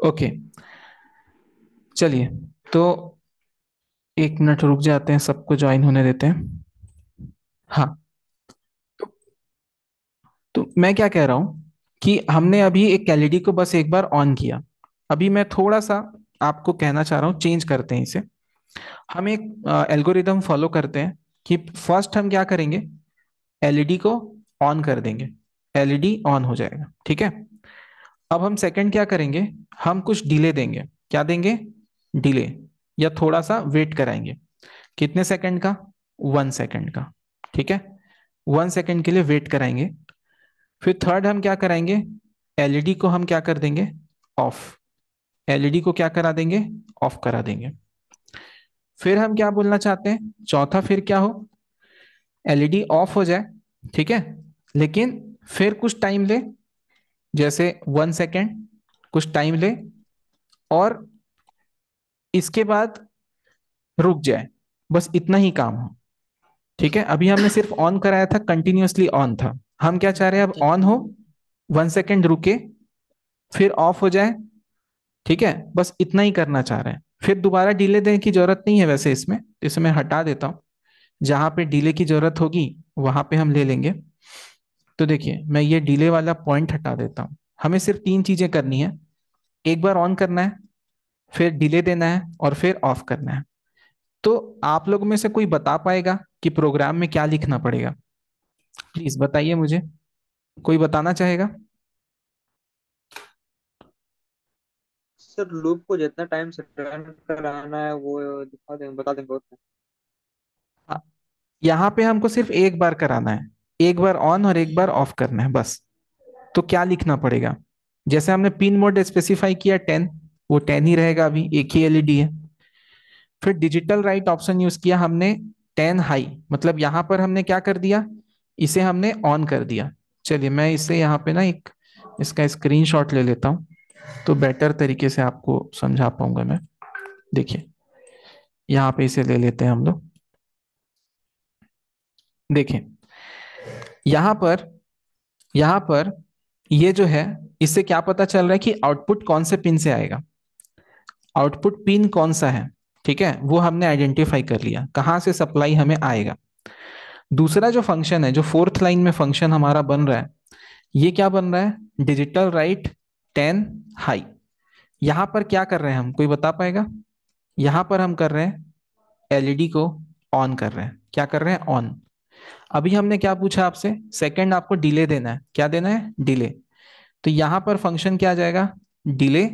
Okay, चलिए। तो एक मिनट रुक जाते हैं, सबको ज्वाइन होने देते हैं। हाँ। तो, तो मैं क्या कह रहा हूँ कि हमने अभी एक एलईडी को बस एक बार ऑन किया। अभी मैं थोड़ा सा आपको कहना चाह रहा हूँ, चेंज करते हैं इसे। हम एक एल्गोरिदम फॉलो करते हैं कि फर्स्ट हम क्या करेंगे, एलईडी को ऑन कर देंगे, एलईडी ऑन हो जाएगा, ठीक है। अब हम सेकंड क्या करेंगे, हम कुछ डिले देंगे। क्या देंगे? डिले, या थोड़ा सा वेट कराएंगे। कितने सेकंड का? 1 सेकंड का, ठीक है। 1 सेकंड के लिए वेट कराएंगे। फिर थर्ड हम क्या कराएंगे, एलईडी को हम क्या कर देंगे, ऑफ। एलईडी को क्या करा देंगे, ऑफ करा देंगे। फिर हम क्या बोलना चाहते हैं, चौथा फिर क्या हो, एलईडी ऑफ हो जाए, ठीक है, लेकिन फिर कुछ टाइम ले, जैसे 1 सेकेंड, कुछ टाइम ले, और इसके बाद रुक जाए। बस इतना ही काम हो, ठीक है। अभी हमने सिर्फ ऑन कराया था, कंटिन्यूअसली ऑन था। हम क्या चाह रहे हैं, अब ऑन हो, 1 सेकेंड रुके, फिर ऑफ हो जाए, ठीक है। बस इतना ही करना चाह रहे हैं। फिर दोबारा डिले देने की जरूरत नहीं है वैसे इसमें, तो इसे मैं हटा देता हूँ। जहां पे डिले की जरूरत होगी वहां पे हम ले लेंगे। तो देखिए, मैं ये डिले वाला पॉइंट हटा देता हूँ। हमें सिर्फ तीन चीजें करनी है, एक बार ऑन करना है, फिर डिले देना है, और फिर ऑफ करना है। तो आप लोग में से कोई बता पाएगा कि प्रोग्राम में क्या लिखना पड़ेगा? प्लीज बताइए मुझे, कोई बताना चाहेगा? सर लूप को जितना टाइम से रन कराना है वो दिखा देंगे, बता देंगे उतना। हाँ, यहाँ पे हमको सिर्फ एक बार कराना है, एक बार ऑन और एक बार ऑफ करना है बस। तो क्या लिखना पड़ेगा? जैसे हमने पिन मोड स्पेसिफाई किया 10, वो 10 ही रहेगा, अभी एक ही एलईडी है। फिर डिजिटल राइट ऑप्शन यूज किया हमने, 10 हाई, मतलब यहां पर हमने क्या कर दिया, इसे हमने ऑन कर दिया। चलिए मैं इसे यहाँ पे ना एक इसका स्क्रीनशॉट ले लेता हूँ, तो बेटर तरीके से आपको समझा पाऊंगा मैं। देखिए, यहाँ पे इसे ले लेते हैं हम लोग। देखिए, यहाँ पर यहाँ पर ये जो है, इससे क्या पता चल रहा है कि आउटपुट कौन से पिन से आएगा, आउटपुट पिन कौन सा है, ठीक है, वो हमने आइडेंटिफाई कर लिया, कहाँ से सप्लाई हमें आएगा। दूसरा जो फंक्शन है, जो फोर्थ लाइन में फंक्शन हमारा बन रहा है, ये क्या बन रहा है, डिजिटल राइट 10 हाई। यहां पर क्या कर रहे हैं हम, कोई बता पाएगा? यहां पर हम कर रहे हैं, एलईडी को ऑन कर रहे हैं। क्या कर रहे हैं, ऑन। अभी हमने क्या पूछा आपसे, सेकंड आपको डिले देना है, क्या देना है, डिले। तो यहां पर फंक्शन क्या आ जाएगा, डिले,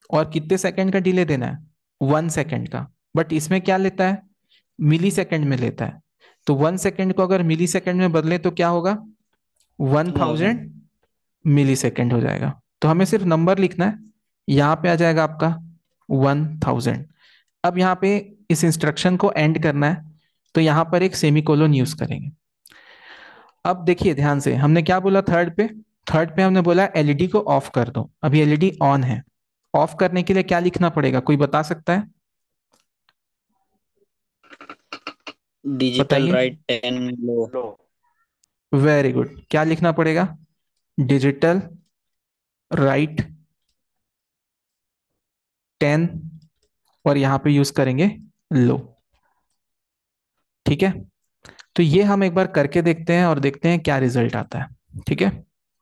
और कितने सेकंड का डिले देना है, 1 सेकंड का। बट इसमें क्या लेता है, मिली सेकंड में लेता है। तो 1 सेकंड को अगर मिली सेकंड में बदले तो क्या होगा, 1000 मिली सेकंड हो जाएगा। तो हमें सिर्फ नंबर लिखना है, यहाँ पे आ जाएगा आपका 1000। अब यहाँ पे इस इंस्ट्रक्शन को एंड करना है, तो यहाँ पर एक सेमीकोलन यूज करेंगे। अब देखिए ध्यान से, हमने क्या बोला थर्ड पे, थर्ड पे हमने बोला एलईडी को ऑफ कर दो, अभी एलईडी ऑन है। ऑफ करने के लिए क्या लिखना पड़ेगा, कोई बता सकता है? डिजिटल बताइए। राइट 10 लो। वेरी गुड, क्या लिखना पड़ेगा, डिजिटल राइट 10, और यहाँ पे यूज करेंगे लो, ठीक है। तो ये हम एक बार करके देखते हैं और देखते हैं क्या रिजल्ट आता है, ठीक है।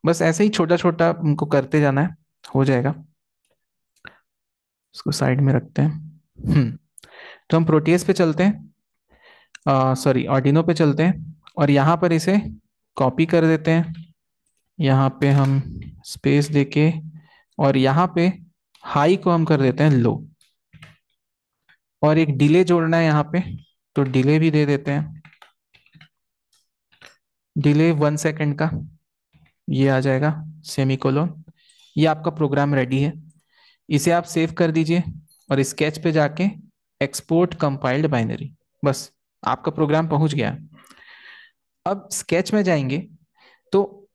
बस ऐसे ही छोटा छोटा हमको करते जाना है, हो जाएगा। इसको साइड में रखते हैं। तो हम प्रोटीएस पे चलते हैं, सॉरी आर्डिनो पे चलते हैं, और यहाँ पर इसे कॉपी कर देते हैं। यहाँ पे हम स्पेस देके, और यहाँ पे हाई को हम कर देते हैं लो, और एक डिले जोड़ना है यहाँ पे, तो डिले भी दे देते हैं, डिले 1 सेकंड का, ये आ जाएगा सेमीकोलन। ये आपका प्रोग्राम रेडी है, इसे आप सेव कर दीजिए, और स्केच पे जाके एक्सपोर्ट कंपाइल्ड बाइनरी, बस आपका प्रोग्राम पहुंच गया। अब स्केच में जाएंगे, तो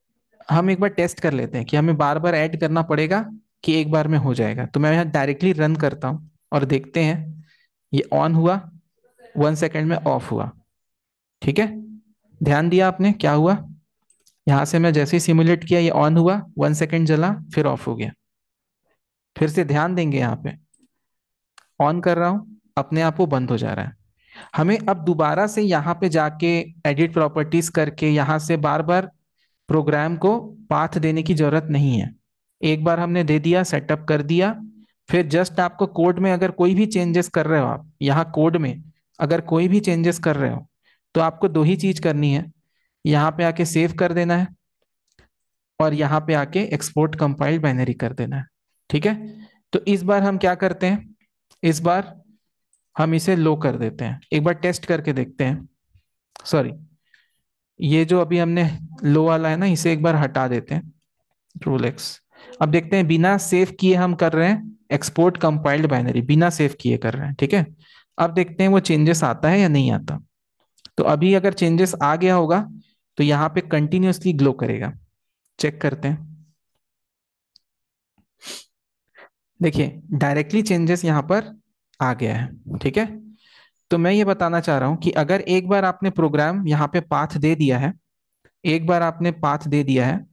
हम एक बार टेस्ट कर लेते हैं कि हमें बार बार ऐड करना पड़ेगा कि एक बार में हो जाएगा। तो मैं यहाँ डायरेक्टली रन करता हूँ और देखते हैं, ये ऑन हुआ, 1 सेकंड में ऑफ हुआ, ठीक है। ध्यान दिया आपने क्या हुआ, यहाँ से मैं जैसे ही सिमुलेट किया, ये ऑन हुआ, 1 सेकंड जला, फिर ऑफ हो गया। फिर से ध्यान देंगे यहाँ पे, ऑन कर रहा हूं, अपने आप वो बंद हो जा रहा है। हमें अब दोबारा से यहाँ पे जाके एडिट प्रॉपर्टीज करके यहाँ से बार बार प्रोग्राम को पाथ देने की जरूरत नहीं है। एक बार हमने दे दिया, सेटअप कर दिया, फिर जस्ट आपको कोड में अगर कोई भी चेंजेस कर रहे हो, आप यहाँ कोड में अगर कोई भी चेंजेस कर रहे हो, तो आपको दो ही चीज करनी है। यहाँ पे आके सेव कर देना है, और यहाँ पे आके एक्सपोर्ट कंपाइल्ड बाइनरी कर देना है। ठीक है। तो इस बार हम क्या करते हैं, इस बार हम इसे लो कर देते हैं, एक बार टेस्ट करके देखते हैं। सॉरी, ये जो अभी हमने लो वाला है ना, इसे एक बार हटा देते हैं, रूल एक्स। अब देखते हैं, बिना सेव किए हम कर रहे हैं एक्सपोर्ट कंपाइल्ड बाइनरी, बिना सेव किए कर रहे हैं। ठीक है। अब देखते हैं वो चेंजेस आता है या नहीं आता। तो अभी अगर चेंजेस आ गया होगा, तो यहाँ पे कंटिन्यूअसली ग्लो करेगा। चेक करते हैं। देखिए, डायरेक्टली चेंजेस यहाँ पर आ गया है। ठीक है। तो मैं ये बताना चाह रहा हूं कि अगर एक बार आपने प्रोग्राम यहाँ पे पाथ दे दिया है, एक बार आपने पाथ दे दिया है,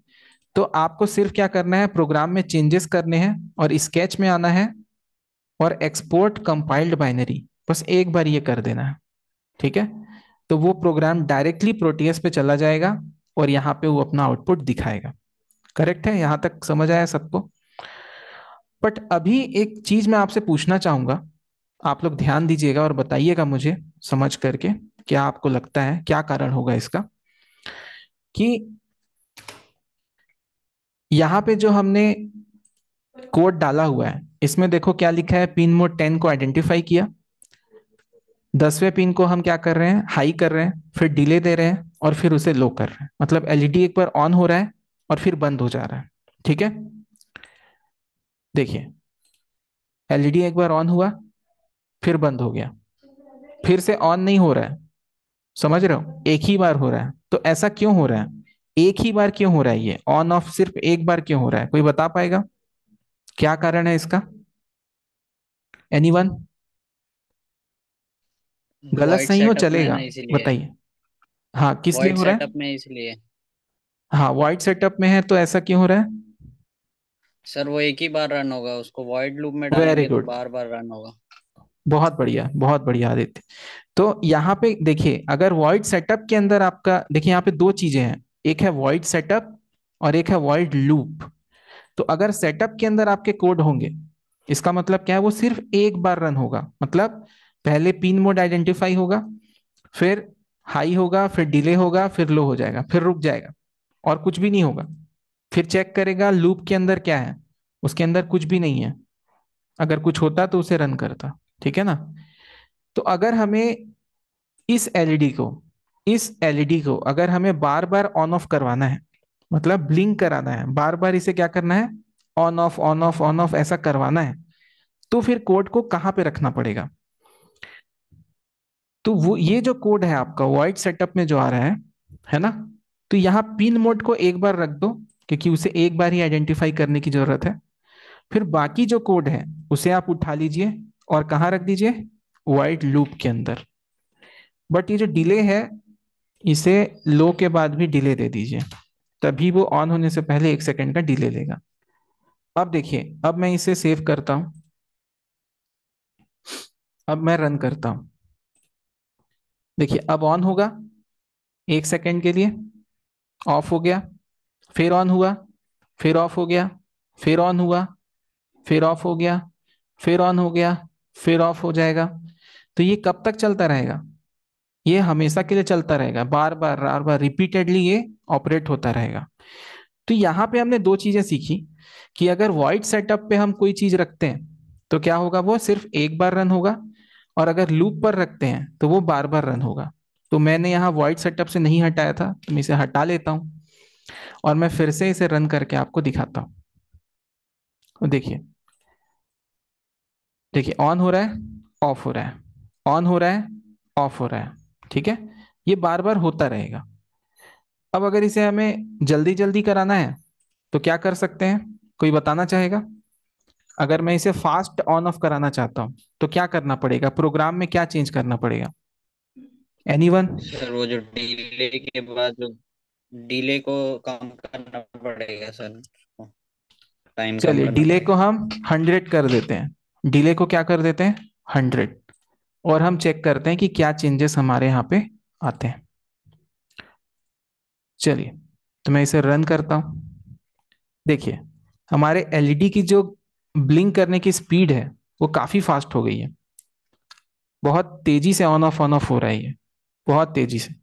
तो आपको सिर्फ क्या करना है, प्रोग्राम में चेंजेस करने हैं और स्केच में आना है, और एक्सपोर्ट कंपाइल्ड बाइनरी, बस एक बार ये कर देना है। ठीक है। तो वो प्रोग्राम डायरेक्टली प्रोटीएस पे चला जाएगा, और यहाँ पे वो अपना आउटपुट दिखाएगा। करेक्ट है, यहाँ तक समझ आया सबको। बट अभी एक चीज मैं आपसे पूछना चाहूंगा, आप लोग ध्यान दीजिएगा और बताइएगा मुझे समझ करके, क्या आपको लगता है क्या कारण होगा इसका, कि यहाँ पे जो हमने कोड डाला हुआ है, इसमें देखो क्या लिखा है, पिन मोड 10 को आइडेंटिफाई किया, 10वें पिन को हम क्या कर रहे हैं, हाई कर रहे हैं, फिर डिले दे रहे हैं, और फिर उसे लो कर रहे हैं। मतलब एलईडी एक बार ऑन हो रहा है और फिर बंद हो जा रहा है। ठीक है। देखिए, एलईडी एक बार ऑन हुआ, फिर बंद हो गया, फिर से ऑन नहीं हो रहा है। समझ रहे हो, एक ही बार हो रहा है। तो ऐसा क्यों हो रहा है, एक ही बार क्यों हो रहा है, ये ऑन ऑफ सिर्फ एक बार क्यों हो रहा है, कोई बता पाएगा क्या कारण है इसका? एनीवन? गलत वाइड सही हो सेटअप में है चलेगा, ना, इसीलिए। बताइए। हाँ, किस लिए वाइड हो रहा है? सेटअप में इसलिए। हाँ, वाइड सेटअप में है तो ऐसा क्यों हो रहा है? सर वो एक ही बार रन होगा, उसको वॉइड लूप में वेरी डालेंगे तो गुड, बार बार रन होगा। बहुत बढ़िया, बहुत बढ़िया आदित्य। तो यहाँ पे देखिए, अगर वॉइड सेटअप के अंदर आपका, देखिए यहाँ पे दो चीजें हैं, एक है वॉइड सेटअप और एक है वॉइड लूप। तो अगर सेटअप के अंदर आपके कोड होंगे, इसका मतलब क्या है, वो सिर्फ एक बार रन होगा। मतलब पहले पिन मोड आइडेंटिफाई होगा, फिर हाई होगा, फिर डिले होगा, फिर लो हो जाएगा, फिर रुक जाएगा, और कुछ भी नहीं होगा। फिर चेक करेगा लूप के अंदर क्या है, उसके अंदर कुछ भी नहीं है। अगर कुछ होता तो उसे रन करता। ठीक है ना। तो अगर हमें इस एलईडी को इस एलईडी को अगर हमें बार बार ऑन ऑफ करवाना है, मतलब ब्लिंक कराना है, बार बार इसे क्या करना है, on off on off on off ऐसा करवाना है, तो फिर कोड को कहाँ पे रखना पड़ेगा? तो वो ये जो कोड है आपका वॉइड सेटअप में जो आ रहा है ना, तो यहाँ पिन मोड को एक बार रख दो, क्योंकि उसे एक बार ही आइडेंटिफाई करने की जरूरत है। फिर बाकी जो कोड है उसे आप उठा लीजिए और कहाँ रख दीजिए, वाइड लूप के अंदर। बट ये जो डिले है, इसे लो के बाद भी डिले दे दीजिए, तभी वो ऑन होने से पहले 1 सेकंड का डिले लेगा। अब देखिए, अब मैं इसे सेव करता हूं, अब मैं रन करता हूं। देखिए, अब ऑन होगा 1 सेकंड के लिए, ऑफ हो गया, फिर ऑन हुआ, फिर ऑफ हो गया, फिर ऑन हुआ, फिर ऑफ हो गया, फिर ऑन हो गया, फिर ऑफ हो जाएगा। तो ये कब तक चलता रहेगा? ये हमेशा के लिए चलता रहेगा, बार बार रिपीटेडली ये ऑपरेट होता रहेगा। तो यहाँ पे हमने दो चीजें सीखी, कि अगर वॉइड सेटअप पे हम कोई चीज रखते हैं तो क्या होगा, वो सिर्फ एक बार रन होगा, और अगर लूप पर रखते हैं तो वो बार बार रन होगा। तो मैंने यहाँ वॉइड सेटअप से नहीं हटाया था, तो मैं इसे हटा लेता हूँ, और मैं फिर से इसे रन करके आपको दिखाता हूँ। तो देखिए, देखिए ऑन हो रहा है, ऑफ हो रहा है, ऑन हो रहा है, ऑफ हो रहा है। ठीक है। ये बार बार होता रहेगा। अब अगर इसे हमें जल्दी जल्दी कराना है, तो क्या कर सकते हैं, कोई बताना चाहेगा? अगर मैं इसे फास्ट ऑन ऑफ कराना चाहता हूं, तो क्या करना पड़ेगा, प्रोग्राम में क्या चेंज करना पड़ेगा? एनीवन? सर वो जो डिले के बाद जो डिले को कम करना पड़ेगा सर। टाइम कम चलिए करना डिले को पड़ेगा। हम 100 कर देते हैं, डिले को क्या कर देते हैं, 100। और हम चेक करते हैं कि क्या चेंजेस हमारे यहाँ पे आते हैं। चलिए, तो मैं इसे रन करता हूँ। देखिए, हमारे एलईडी की जो ब्लिंक करने की स्पीड है वो काफी फास्ट हो गई है। बहुत तेजी से ऑन ऑफ हो रहा है ये, बहुत तेजी से।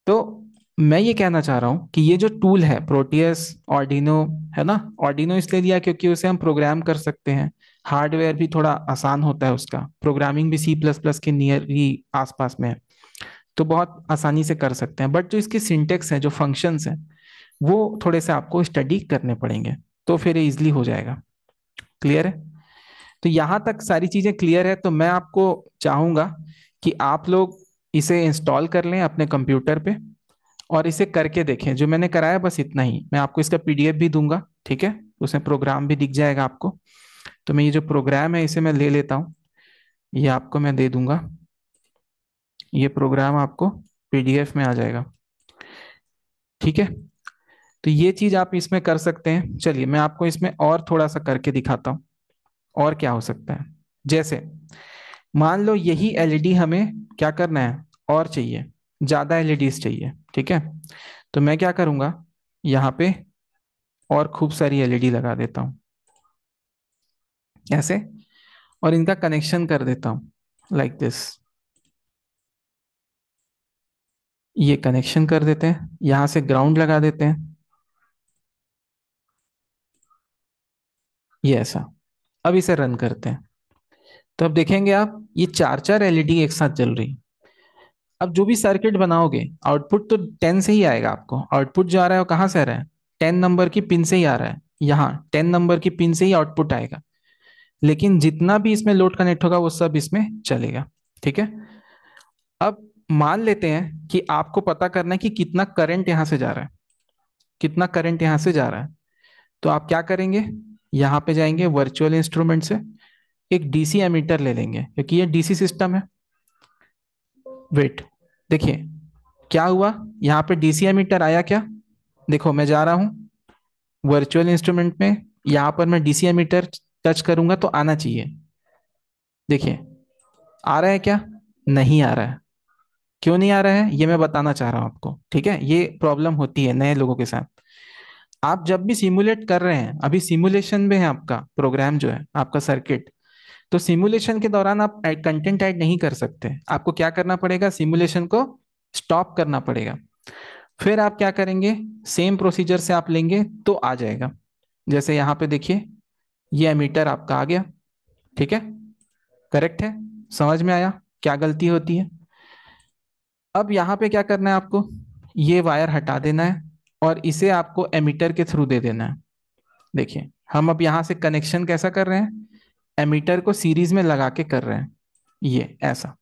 तो मैं ये कहना चाह रहा हूँ कि ये जो टूल है प्रोटियस ऑर्डिनो, है ना, ऑर्डिनो इसलिए लिया क्योंकि उसे हम प्रोग्राम कर सकते हैं। हार्डवेयर भी थोड़ा आसान होता है, उसका प्रोग्रामिंग भी सी प्लस प्लस के नियर ही आसपास में है, तो बहुत आसानी से कर सकते हैं। बट जो इसके सिंटेक्स हैं, जो फंक्शंस हैं, वो थोड़े से आपको स्टडी करने पड़ेंगे, तो फिर ये इजिली हो जाएगा। क्लियर है? तो यहाँ तक सारी चीजें क्लियर है, तो मैं आपको चाहूंगा कि आप लोग इसे इंस्टॉल कर लें अपने कंप्यूटर पे और इसे करके देखें। जो मैंने कराया बस इतना ही, मैं आपको इसका पीडीएफ भी दूंगा, ठीक है, उसमें प्रोग्राम भी दिख जाएगा आपको। तो मैं ये जो प्रोग्राम है इसे मैं ले लेता हूँ, ये आपको मैं दे दूंगा। ये प्रोग्राम आपको पीडीएफ में आ जाएगा, ठीक है। तो ये चीज आप इसमें कर सकते हैं। चलिए मैं आपको इसमें और थोड़ा सा करके दिखाता हूँ, और क्या हो सकता है। जैसे मान लो यही एलईडी हमें क्या करना है, और चाहिए, ज्यादा एलईडीज चाहिए, ठीक है। तो मैं क्या करूंगा, यहाँ पे और खूब सारी एलईडी लगा देता हूँ ऐसे, और इनका कनेक्शन कर देता हूँ लाइक दिस। ये कनेक्शन कर देते हैं, यहाँ से ग्राउंड लगा देते हैं, ये ऐसा। अब इसे रन करते हैं, तो अब देखेंगे आप, ये चार चार एलईडी एक साथ जल रही। अब जो भी सर्किट बनाओगे, आउटपुट तो 10 से ही आएगा आपको। आउटपुट जो आ रहा है वो कहाँ से आ रहा है, 10 नंबर की पिन से ही आ रहा है। यहाँ 10 नंबर की पिन से ही आउटपुट आएगा, लेकिन जितना भी इसमें लोड कनेक्ट होगा वो सब इसमें चलेगा, ठीक है। अब मान लेते हैं कि आपको पता करना है कि कितना करंट यहां से जा रहा है, कितना करंट यहां से जा रहा है। तो आप क्या करेंगे, यहाँ पे जाएंगे वर्चुअल इंस्ट्रूमेंट से, एक डीसी एमीटर ले लेंगे क्योंकि ये डीसी सिस्टम है। वेट, देखिए क्या हुआ, यहाँ पे डीसी एमीटर आया क्या। देखो मैं जा रहा हूँ वर्चुअल इंस्ट्रूमेंट में, यहाँ पर मैं डीसी एमीटर टच करूंगा तो आना चाहिए। देखिए आ रहा है क्या, नहीं आ रहा है। क्यों नहीं आ रहा है ये मैं बताना चाह रहा हूँ आपको, ठीक है। ये प्रॉब्लम होती है नए लोगों के साथ। आप जब भी सिमुलेट कर रहे हैं, अभी सिमुलेशन में है आपका प्रोग्राम जो है आपका सर्किट, तो सिमुलेशन के दौरान आप कंटेंट ऐड नहीं कर सकते। आपको क्या करना पड़ेगा, सिमुलेशन को स्टॉप करना पड़ेगा। फिर आप क्या करेंगे, सेम प्रोसीजर से आप लेंगे तो आ जाएगा। जैसे यहाँ पे देखिए, ये एमीटर आपका आ गया, ठीक है, करेक्ट है। समझ में आया क्या गलती होती है। अब यहाँ पे क्या करना है आपको, ये वायर हटा देना है और इसे आपको एमीटर के थ्रू दे देना है। देखिए हम अब यहाँ से कनेक्शन कैसा कर रहे हैं, एमीटर को सीरीज में लगा के कर रहे हैं, ये ऐसा।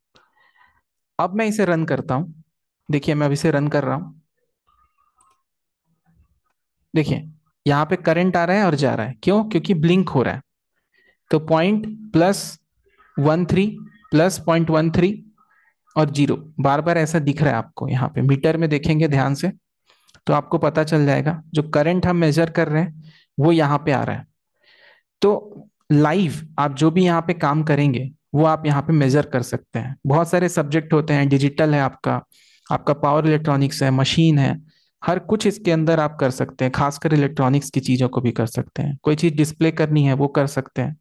अब मैं इसे रन करता हूँ, देखिए मैं अब इसे रन कर रहा हूँ। देखिए यहाँ पे करंट आ रहा है और जा रहा है, क्यों, क्योंकि ब्लिंक हो रहा है। तो 0.13 प्लस 0.13 और 0 बार बार ऐसा दिख रहा है आपको। यहाँ पे मीटर में देखेंगे ध्यान से तो आपको पता चल जाएगा, जो करंट हम मेजर कर रहे हैं वो यहाँ पे आ रहा है। तो लाइव आप जो भी यहाँ पे काम करेंगे वो आप यहाँ पे मेजर कर सकते हैं। बहुत सारे सब्जेक्ट होते हैं, डिजिटल है आपका, आपका पावर इलेक्ट्रॉनिक्स है, मशीन है, हर कुछ इसके अंदर आप कर सकते हैं। खासकर इलेक्ट्रॉनिक्स की चीजों को भी कर सकते हैं, कोई चीज डिस्प्ले करनी है वो कर सकते हैं।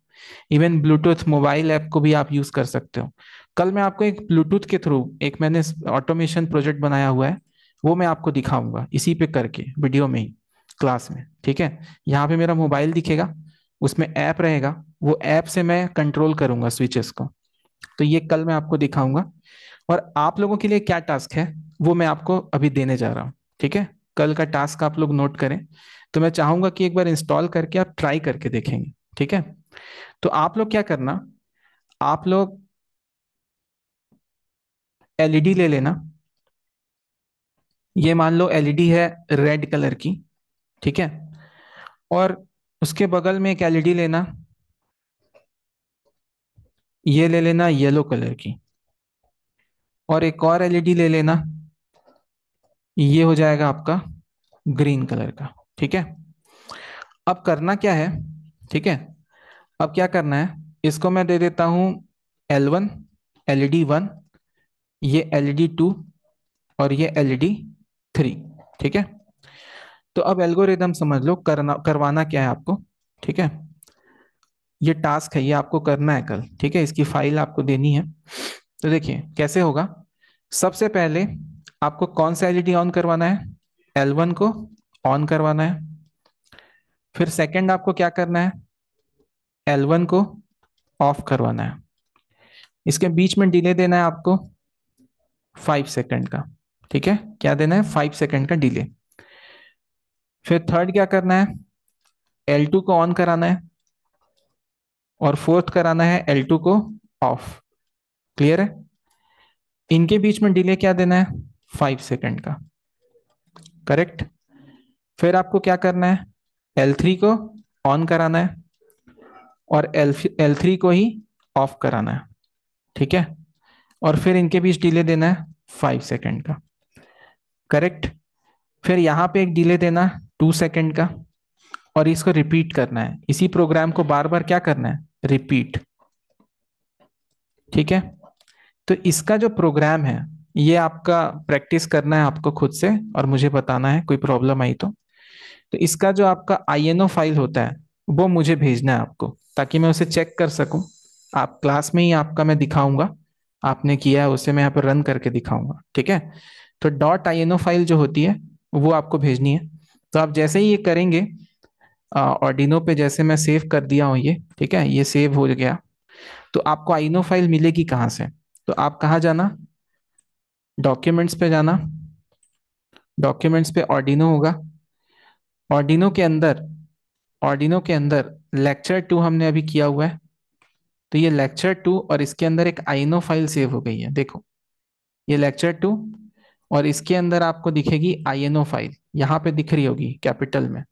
इवन ब्लूटूथ मोबाइल ऐप को भी आप यूज कर सकते हो। कल मैं आपको एक ब्लूटूथ के थ्रू एक मैंने ऑटोमेशन प्रोजेक्ट बनाया हुआ है, वो मैं आपको दिखाऊंगा इसी पे करके वीडियो में ही, क्लास में, ठीक है। यहाँ पे मेरा मोबाइल दिखेगा, उसमें ऐप रहेगा, वो ऐप से मैं कंट्रोल करूंगा स्विचेस को। तो ये कल मैं आपको दिखाऊंगा। और आप लोगों के लिए क्या टास्क है वो मैं आपको अभी देने जा रहा हूँ, ठीक है। कल का टास्क आप लोग नोट करें। तो मैं चाहूंगा कि एक बार इंस्टॉल करके आप ट्राई करके देखेंगे, ठीक है। तो आप लोग क्या करना, आप लोग एलईडी ले लेना। ये मान लो एलईडी है रेड कलर की, ठीक है। और उसके बगल में एक एलईडी लेना, ये ले लेना येलो कलर की। और एक और एलईडी ले लेना, ये हो जाएगा आपका ग्रीन कलर का, ठीक है। अब करना क्या है, ठीक है। अब क्या करना है, इसको मैं दे देता हूं L1, LED 1, ये LED 2 और ये LED 3, ठीक है। तो अब एल्गोरिदम समझ लो, करना करवाना क्या है आपको, ठीक है। ये टास्क है, ये आपको करना है कल, ठीक है। इसकी फाइल आपको देनी है। तो देखिए कैसे होगा। सबसे पहले आपको कौन सा एलईडी ऑन करवाना है, L1 को ऑन करवाना है। फिर सेकंड आपको क्या करना है, L1 को ऑफ करवाना है। इसके बीच में डिले देना है आपको 5 सेकंड का, ठीक है। क्या देना है, 5 सेकंड का डिले। फिर थर्ड क्या करना है, L2 को ऑन कराना है। और फोर्थ कराना है L2 को ऑफ। क्लियर है। इनके बीच में डिले क्या देना है, 5 सेकंड का। करेक्ट। फिर आपको क्या करना है, L3 को ऑन कराना है और L3 को ही ऑफ कराना है, ठीक है। और फिर इनके बीच डिले देना है 5 सेकंड का। करेक्ट। फिर यहाँ पे एक डिले देना 2 सेकंड का। और इसको रिपीट करना है, इसी प्रोग्राम को बार बार क्या करना है, रिपीट। ठीक है। तो इसका जो प्रोग्राम है, ये आपका प्रैक्टिस करना है आपको खुद से, और मुझे बताना है कोई प्रॉब्लम आई तो इसका जो आपका INO फाइल होता है वो मुझे भेजना है आपको, ताकि मैं उसे चेक कर सकूं। आप क्लास में ही आपका मैं दिखाऊंगा, आपने किया है उसे मैं यहाँ पर रन करके दिखाऊंगा, ठीक है। तो .INO फाइल जो होती है वो आपको भेजनी है। तो आप जैसे ही ये करेंगे, ऑर्डिनो पे जैसे मैं सेव कर दिया हूँ ये, ठीक है, ये सेव हो गया। तो आपको आइनो फाइल मिलेगी कहाँ से, तो आप कहाँ जाना, डॉक्यूमेंट्स पे जाना। डॉक्यूमेंट्स पे ऑर्डिनो होगा। ऑर्डिनो के अंदर ऑर्डिनो के अंदर लेक्चर 2 हमने अभी किया हुआ है। तो ये लेक्चर 2 और इसके अंदर एक आइनो फाइल सेव हो गई है, देखो। ये लेक्चर 2 और इसके अंदर आपको दिखेगी INO फाइल, यहाँ पे दिख रही होगी कैपिटल में।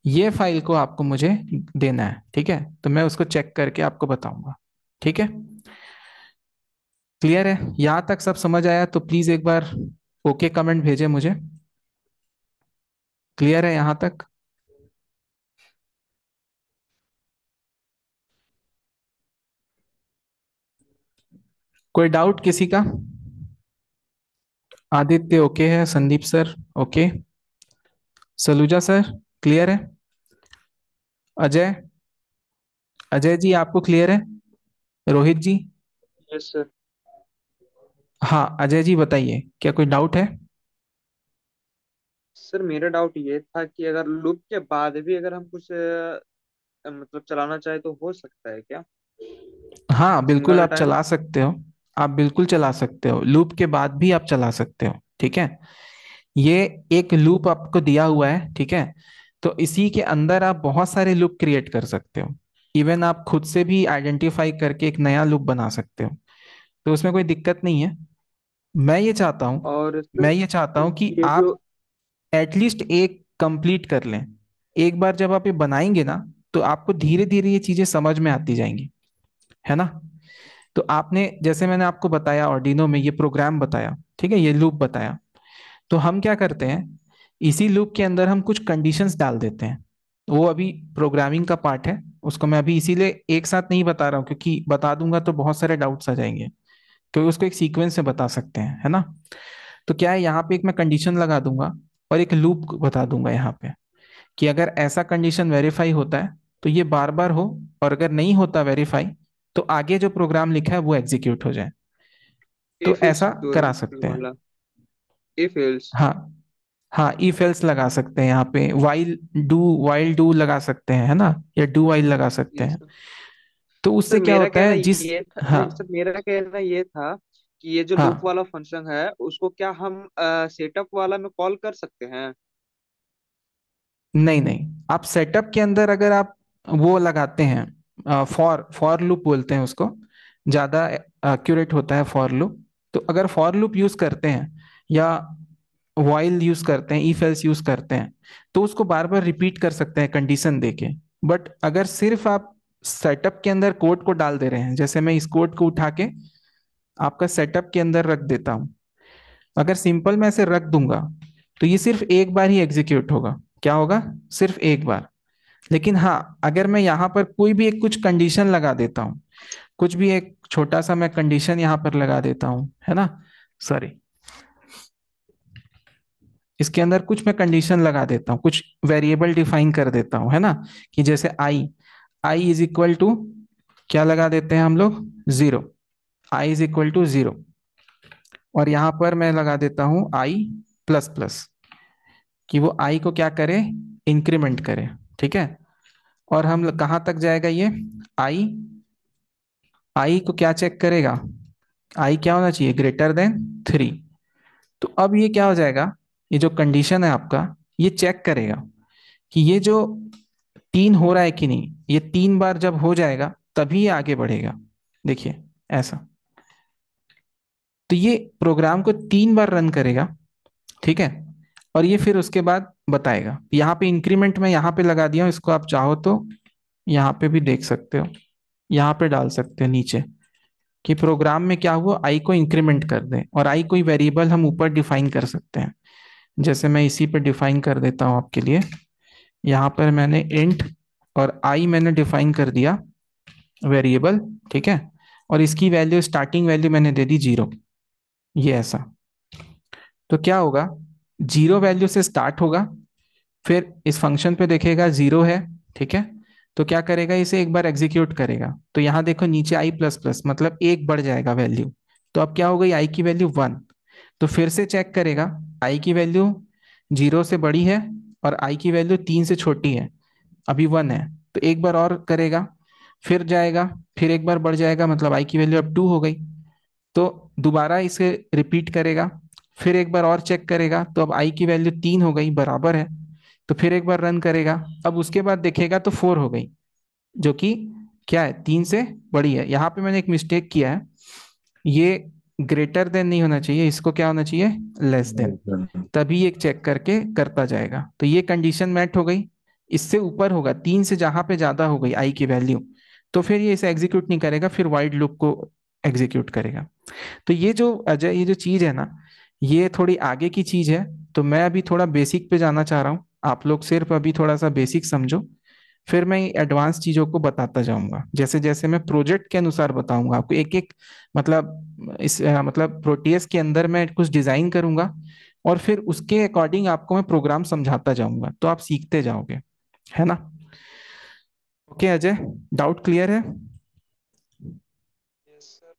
ये फाइल को आपको मुझे देना है, ठीक है। तो मैं उसको चेक करके आपको बताऊंगा, ठीक है। क्लियर है, यहाँ तक सब समझ आया तो प्लीज एक बार ओके कमेंट भेजे मुझे। क्लियर है यहाँ तक। कोई डाउट किसी का। आदित्य ओके है, Sandeep sir okay, Saluja sir clear है, अजय, अजय जी आपको क्लियर है, रोहित जी। Yes sir. हाँ अजय जी बताइए, क्या कोई डाउट है। सर मेरा डाउट ये था कि अगर लूप के बाद भी अगर हम कुछ मतलब चलाना चाहे तो हो सकता है क्या? हाँ बिल्कुल सिंगल आप टाइम। चला सकते हो। आप बिल्कुल चला सकते हो, लूप के बाद भी आप चला सकते हो, ठीक है। ये एक लूप आपको दिया हुआ है, ठीक है। तो इसी के अंदर आप बहुत सारे लूप क्रिएट कर सकते हो। इवन आप खुद से भी आइडेंटिफाई करके एक नया लूप बना सकते हो। तो उसमें कोई दिक्कत नहीं है। मैं ये चाहता हूँ और मैं सर ये चाहता हूँ कि ये आप जो एटलीस्ट एक कंप्लीट कर लें। एक बार जब आप ये बनाएंगे ना, तो आपको धीरे धीरे ये चीजें समझ में आती जाएंगी, है ना। तो आपने, जैसे मैंने आपको बताया ऑर्डिनो में ये प्रोग्राम बताया, ठीक है, ये लूप बताया। तो हम क्या करते हैं, इसी लूप के अंदर हम कुछ कंडीशंस डाल देते हैं। वो अभी प्रोग्रामिंग का पार्ट है, उसको मैं अभी इसीलिए एक साथ नहीं बता रहा हूँ, क्योंकि बता दूंगा तो बहुत सारे डाउट्स आ जाएंगे। तो उसको एक सीक्वेंस में बता सकते हैं, है ना। तो क्या है, यहाँ पे एक मैं कंडीशन लगा दूंगा और एक लूप बता दूंगा यहाँ पे, कि अगर ऐसा कंडीशन वेरीफाई होता है तो ये बार बार हो, और अगर नहीं होता वेरीफाई तो आगे जो प्रोग्राम लिखा है वो एग्जीक्यूट हो जाए। तो इफ एल्स ऐसा करा सकते हैं। वाला, इफ एल्स। हाँ, हाँ इफ एल्स लगा सकते हैं, यहाँ पे वाइल डू लगा सकते हैं, है ना, या डू वाइल लगा सकते यस हैं। सर। तो सर उससे क्या मेरा होता कहना है जिस, ये था, हाँ, नहीं सर मेरा कहना ये था कि ये जो लूप हाँ, वाला फंक्शन है उसको क्या हम सेटअप वाला में कॉल कर सकते हैं? नहीं नहीं, आप सेटअप के अंदर अगर आप वो लगाते हैं, फॉर फॉर लूप बोलते हैं उसको, ज्यादा एक्यूरेट होता है फॉर लूप। तो अगर फॉर लूप यूज करते हैं या वाइल यूज करते हैं, इफ एल्स यूज करते हैं, तो उसको बार बार रिपीट कर सकते हैं कंडीशन देके। बट अगर सिर्फ आप सेटअप के अंदर कोड को डाल दे रहे हैं, जैसे मैं इस कोड को उठा के आपका सेटअप के अंदर रख देता हूं, अगर सिंपल मैं इसे रख दूंगा तो ये सिर्फ एक बार ही एग्जीक्यूट होगा। क्या होगा, सिर्फ एक बार। लेकिन हाँ, अगर मैं यहाँ पर कोई भी एक कुछ कंडीशन लगा देता हूँ, कुछ भी एक छोटा सा मैं कंडीशन यहाँ पर लगा देता हूँ, है ना, सॉरी, इसके अंदर कुछ मैं कंडीशन लगा देता हूँ, कुछ वेरिएबल डिफाइन कर देता हूँ, है ना, कि जैसे I, I is equal to, क्या लगा देते हैं हम लोग, zero, I is equal to zero. और यहाँ पर मैं लगा देता हूँ आई प्लस प्लस, कि वो आई को क्या करे, इंक्रीमेंट करे, ठीक है। और हम कहाँ तक जाएगा ये, आई, आई को क्या चेक करेगा, आई क्या होना चाहिए, ग्रेटर देन थ्री। तो अब ये क्या हो जाएगा, ये जो कंडीशन है आपका, ये चेक करेगा कि ये जो तीन हो रहा है कि नहीं, ये तीन बार जब हो जाएगा तभी ये आगे बढ़ेगा। देखिए ऐसा, तो ये प्रोग्राम को तीन बार रन करेगा, ठीक है। और ये फिर उसके बाद बताएगा, यहाँ पे इंक्रीमेंट में यहाँ पे लगा दिया हूं, इसको आप चाहो तो यहाँ पे भी देख सकते हो, यहाँ पे डाल सकते हो नीचे, कि प्रोग्राम में क्या हुआ, आई को इंक्रीमेंट कर दें, और आई कोई वेरिएबल हम ऊपर डिफाइन कर सकते हैं। जैसे मैं इसी पे डिफाइन कर देता हूँ आपके लिए, यहाँ पर मैंने इंट और आई मैंने डिफाइन कर दिया वेरिएबल, ठीक है। और इसकी वैल्यू, स्टार्टिंग वैल्यू मैंने दे दी जीरो, ये ऐसा। तो क्या होगा, जीरो वैल्यू से स्टार्ट होगा, फिर इस फंक्शन पे देखेगा जीरो है, ठीक है। तो क्या करेगा, इसे एक बार एग्जीक्यूट करेगा, तो यहाँ देखो नीचे आई प्लस प्लस, मतलब एक बढ़ जाएगा वैल्यू। तो अब क्या हो गई, आई की वैल्यू वन। तो फिर से चेक करेगा, आई की वैल्यू जीरो से बड़ी है और आई की वैल्यू तीन से छोटी है, अभी वन है। तो एक बार और करेगा, फिर जाएगा, फिर एक बार बढ़ जाएगा, मतलब आई की वैल्यू अब टू हो गई। तो दोबारा इसे रिपीट करेगा, फिर एक बार और चेक करेगा, तो अब आई की वैल्यू तीन हो गई, बराबर है। तो फिर एक बार रन करेगा, अब उसके बाद देखेगा तो फोर हो गई, जो कि क्या है, तीन से बड़ी है। यहाँ पे मैंने एक मिस्टेक किया है, ये ग्रेटर देन नहीं होना चाहिए, इसको क्या होना चाहिए, लेस देन। तभी ये चेक करके करता जाएगा, तो ये कंडीशन मैट हो गई। इससे ऊपर होगा, तीन से जहां पे ज्यादा हो गई आई की वैल्यू, तो फिर ये इसे एग्जीक्यूट नहीं करेगा, फिर वाइड लूप को एग्जीक्यूट करेगा। तो ये जो अजय, ये जो चीज है ना, ये थोड़ी आगे की चीज है। तो मैं अभी थोड़ा बेसिक पे जाना चाह रहा हूँ, आप लोग सिर्फ अभी थोड़ा सा बेसिक समझो, फिर मैं एडवांस चीजों को बताता जाऊंगा, जैसे जैसे मैं प्रोजेक्ट के अनुसार बताऊंगा आपको एक एक, मतलब इस मतलब प्रोटीएस के अंदर मैं कुछ डिजाइन करूंगा, और फिर उसके अकॉर्डिंग आपको मैं प्रोग्राम समझाता जाऊंगा, तो आप सीखते जाओगे, है ना। ओके अजय, डाउट क्लियर है। Yes sir.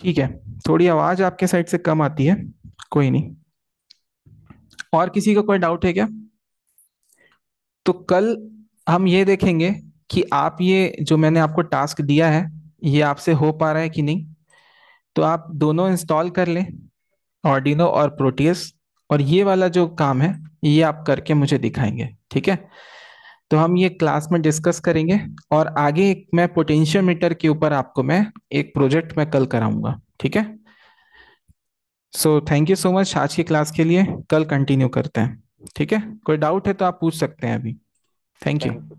ठीक है, थोड़ी आवाज आपके साइड से कम आती है, कोई नहीं। और किसी को कोई डाउट है क्या। तो कल हम ये देखेंगे कि आप ये जो मैंने आपको टास्क दिया है, ये आपसे हो पा रहा है कि नहीं। तो आप दोनों इंस्टॉल कर लें, ऑर्डिनो और प्रोटियस, और ये वाला जो काम है ये आप करके मुझे दिखाएंगे, ठीक है। तो हम ये क्लास में डिस्कस करेंगे, और आगे मैं पोटेंशियोमीटर के ऊपर आपको मैं एक प्रोजेक्ट मैं कल कराऊंगा, ठीक है। So thank you so much आज की क्लास के लिए, कल कंटिन्यू करते हैं, ठीक है। कोई डाउट है तो आप पूछ सकते हैं अभी। Thank thank you. यू।